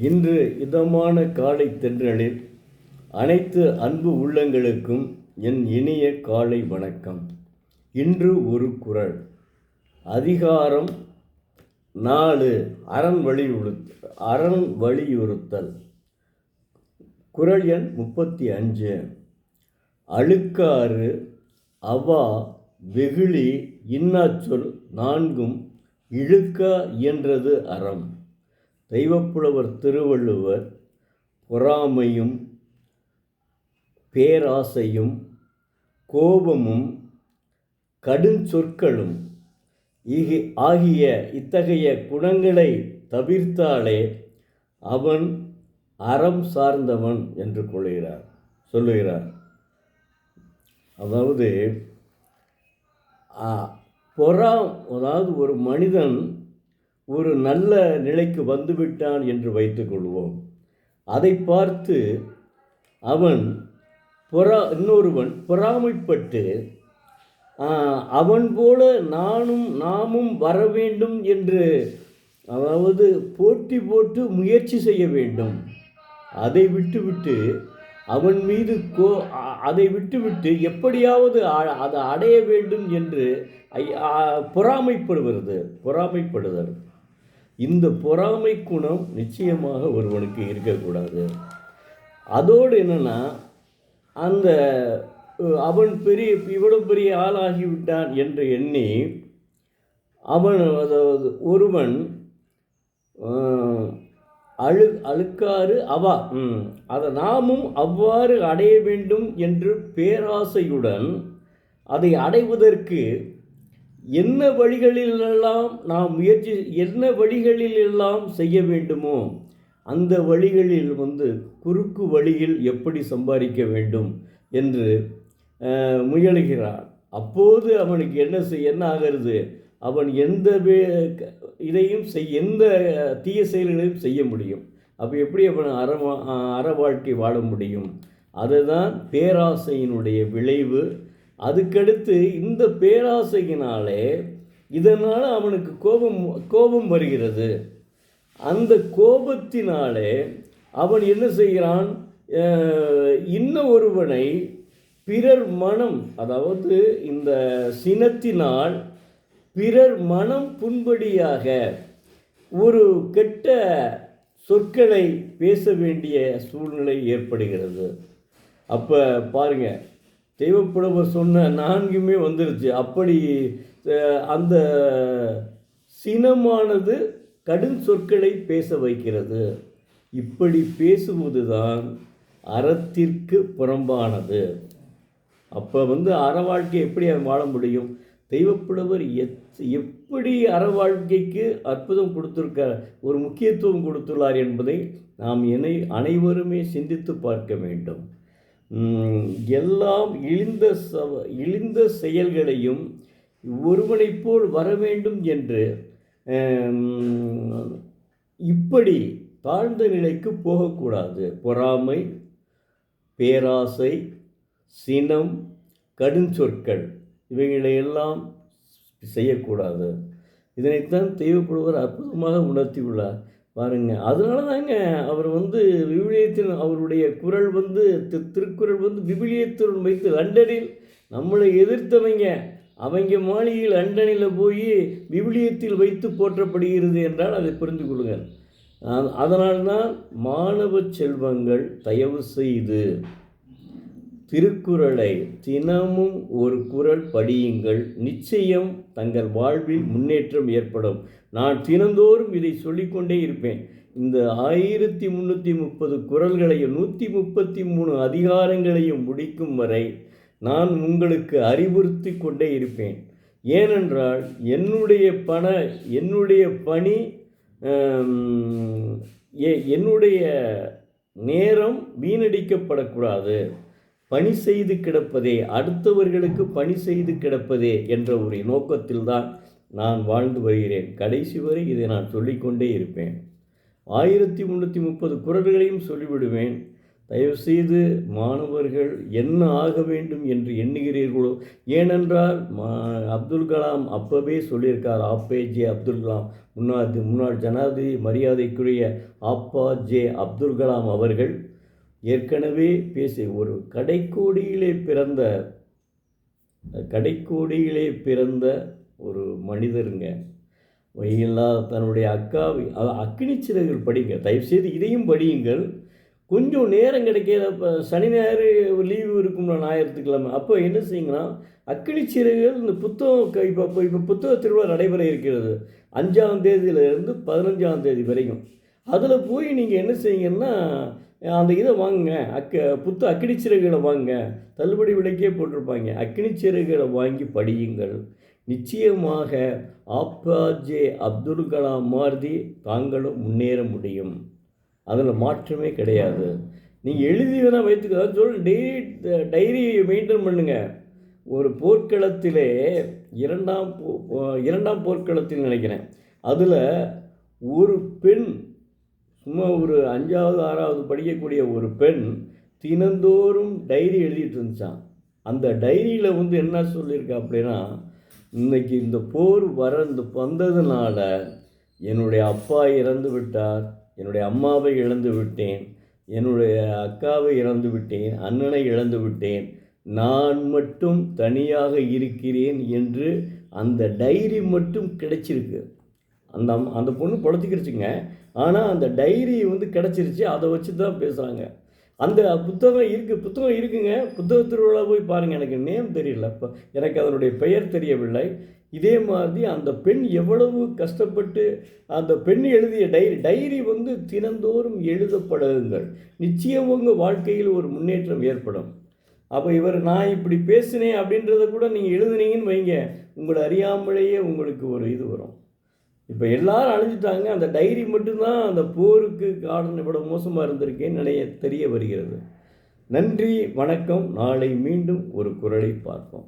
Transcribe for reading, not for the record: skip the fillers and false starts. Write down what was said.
இன்று இதமான காலை தென்றலில் அனைத்து அன்பு உள்ளங்களுக்கும் என் இனிய காலை வணக்கம். இன்று ஒரு குறள். அதிகாரம் 4 அரண் வலியுறுத்தல். குறள் எண் 35. அழுக்காறு அவா வெகுளி இன்னாச்சொல் நான்கும் இழுக்கா இயன்றது அறம். தெய்வப்புலவர் திருவள்ளுவர் பொறாமையும் பேராசையும் கோபமும் கடுஞ்சொற்களும் ஆகிய இத்தகைய குணங்களை தவிர்த்தாலே அவன் அறம் சார்ந்தவன் என்று சொல்லுகிறார். அதாவது அதாவது ஒரு மனிதன் ஒரு நல்ல நிலைக்கு வந்துவிட்டான் என்று வைத்துக்கொள்வோம். அதை பார்த்து இன்னொருவன் பொறாமைப்பட்டு அவன் போல நாமும் வர வேண்டும் என்று போட்டி போட்டு முயற்சி செய்ய வேண்டும். அதை விட்டுவிட்டு எப்படியாவது அதை அடைய வேண்டும் என்று பொறாமைப்படுதல். இந்த பொறாமை குணம் நிச்சயமாக ஒருவனுக்கு இருக்கக்கூடாது. அதோடு என்னன்னா, அவன் இவ்வளவு பெரிய ஆளாகிவிட்டான் என்று எண்ணி ஒருவன் அழுக்காறு அவா அதை நாமும் அவ்வாறு அடைய வேண்டும் என்று பேராசையுடன் அதை அடைவதற்கு என்ன வழிகளிலெல்லாம் செய்ய வேண்டுமோ அந்த வழிகளில் குறுக்கு வழியில் எப்படி சம்பாதிக்க வேண்டும் என்று முயலுகிறான். அப்போது அவனுக்கு என்ன ஆகிறது? அவன் எந்த தீய செயல்களையும் செய்ய முடியும். அப்போ எப்படி அவன் அற வாழ்க்கை வாழ முடியும்? அதுதான் பேராசையினுடைய விளைவு. அதுக்கடுத்து இந்த பேராசையினாலே இதனால் அவனுக்கு கோபம் வருகிறது. அந்த கோபத்தினாலே அவன் என்ன செய்கிறான்? ஒருவனை பிறர் மனம், அதாவது இந்த சினத்தினால் பிறர் மனம் புண்படியாக ஒரு கெட்ட சொற்களை பேச வேண்டிய சூழ்நிலை ஏற்படுகிறது. அப்போ பாருங்க, தெய்வப்புலவர் சொன்ன 4மே வந்துருச்சு. அப்படி அந்த சினமானது கடும் சொற்களை பேச வைக்கிறது. இப்படி பேசுவதுதான் அறத்திற்கு புறம்பானது. அப்போ அற வாழ்க்கை எப்படி வாழ முடியும்? தெய்வப்புலவர் எப்படி அற வாழ்க்கைக்கு அற்புதம் கொடுத்திருக்கார், ஒரு முக்கியத்துவம் கொடுத்துள்ளார் என்பதை நாம் அனைவருமே சிந்தித்து பார்க்க வேண்டும். எல்லாம் இழிந்த செயல்களையும் ஒருவனைப் போல் வர வேண்டும் என்று இப்படி தாழ்ந்த நிலைக்கு போகக்கூடாது. பொறாமை, பேராசை, சினம், கடுஞ்சொற்கள் இவைகளையெல்லாம் செய்யக்கூடாது. இதனைத்தான் தெய்வப்புலவர் அற்புதமாக உணர்த்தியுள்ளார். பாருங்க, அதனால தாங்க அவர் விவிலியத்தில் அவருடைய குறள் திருக்குறள் விவிலியத்துடன் வைத்து லண்டனில் நம்மளை எதிர்த்தவங்க அவங்க மாளிகையில் லண்டனில் போய் விவிலியத்தில் வைத்து போற்றப்படுகிறது என்றால் அதை புரிந்து கொள்ளுங்கள். அதனால்தான் மாணவ செல்வங்கள் தயவு செய்து திருக்குறளை தினமும் ஒரு குறள் படியுங்கள். நிச்சயம் தங்கள் வாழ்வில் முன்னேற்றம் ஏற்படும். நான் தினந்தோறும் இதை சொல்லிக்கொண்டே இருப்பேன். இந்த 1330 குறள்களையும் 133 அதிகாரங்களையும் முடிக்கும் வரை நான் உங்களுக்கு அறிவுறுத்தி கொண்டே இருப்பேன். ஏனென்றால் என்னுடைய பணி, என்னுடைய நேரம் வீணடிக்கப்படக்கூடாது. பணி செய்து கிடப்பதே, அடுத்தவர்களுக்கு பணி செய்து கிடப்பதே என்ற ஒரு நோக்கத்தில்தான் நான் வாழ்ந்து வருகிறேன். கடைசி வரை இதை நான் சொல்லிக்கொண்டே இருப்பேன். 1330 குறள்களையும் சொல்லிவிடுவேன். தயவுசெய்து மாணவர்கள் என்ன ஆக வேண்டும் என்று எண்ணுகிறீர்களோ, ஏனென்றால் அப்துல் கலாம் அப்பவே சொல்லியிருக்கார். ஆப்பேஜே அப்துல் கலாம், முன்னாள் ஜனாதிபதி மரியாதைக்குரிய ஆப்பாஜே அப்துல் கலாம் அவர்கள் ஏற்கனவே பேசி ஒரு கடைக்கோடியிலே பிறந்த ஒரு மனிதருங்க. வழியில்லா தன்னுடைய அக்கினி சிறகுகள் படிங்க. தயவுசெய்து இதையும் படியுங்கள். கொஞ்சம் நேரம் கிடைக்காத, இப்போ சனி ஞாயிறு லீவு இருக்கும்ல, ஞாயிற்றுக்கிழமை, அப்போ என்ன செய்யுங்கன்னா அக்கினி சிறகுகள் இந்த புத்தகம் இப்போ புத்தக திருவிழா நடைபெற இருக்கிறது 5ஆம் தேதியிலிருந்து 15ஆம் தேதி வரைக்கும். அதில் போய் நீங்கள் என்ன செய்யுங்கன்னா அந்த இதை வாங்குங்க, அக்கினி சிறகுகளை வாங்குங்க, தள்ளுபடி விலைக்கே போட்டிருப்பாங்க. அக்கினி சிறகுகளை வாங்கி படியுங்கள். நிச்சயமாக ஆப்பாஜே அப்துல் கலாம் மாதிரி தாங்களும் முன்னேற முடியும். அதில் மாற்றமே கிடையாது. நீங்கள் எழுதி வேணால் வைத்துக்க சொல்ல, டைரியை மெயின்டைன் பண்ணுங்கள். ஒரு போர்க்களத்திலே இரண்டாம் போர்க்களத்தில் நினைக்கிறேன், அதில் ஒரு பெண், சும்மா ஒரு 5ஆவது 6ஆவது படிக்கக்கூடிய ஒரு பெண் தினந்தோறும் டைரி எழுதிட்டு இருந்துச்சான். அந்த டைரியில் என்ன சொல்லியிருக்கா அப்படின்னா, இன்றைக்கி இந்த போர் வந்ததுனால என்னுடைய அப்பா இறந்து விட்டார், என்னுடைய அம்மாவை இழந்து விட்டேன், என்னுடைய அக்காவை இழந்து விட்டேன், அண்ணனை இழந்து விட்டேன், நான் மட்டும் தனியாக இருக்கிறேன் என்று அந்த டைரி மட்டும் கிடைச்சிருக்கு. அந்த பொண்ணு பொழைச்சிக்கிடுச்சுங்க. ஆனால் அந்த டைரி கிடச்சிருச்சு. அதை வச்சு தான் பேசுகிறாங்க. அந்த புத்தகம் இருக்குங்க. புத்தக திருவிழா போய் பாருங்கள். எனக்கு நேம் தெரியல, இப்போ எனக்கு அதனுடைய பெயர் தெரியவில்லை. இதே மாதிரி அந்த பெண் எவ்வளவு கஷ்டப்பட்டு அந்த பெண் எழுதிய டைரி தினந்தோறும் எழுதப்படுங்கள். நிச்சயம் உங்கள் வாழ்க்கையில் ஒரு முன்னேற்றம் ஏற்படும். அப்போ நான் இப்படி பேசினேன் அப்படின்றத கூட நீங்கள் எழுதுனீங்கன்னு வைங்க, உங்களை அறியாமலேயே உங்களுக்கு ஒரு இது வரும். இப்போ எல்லாரும் அழிஞ்சிட்டாங்க, அந்த டைரி மட்டும்தான் அந்த போருக்கு காரணம் இவ்வளவு மோசமாக இருந்திருக்கேன்னு தெரிய வருகிறது. நன்றி, வணக்கம். நாளை மீண்டும் ஒரு குரலை பார்ப்போம்.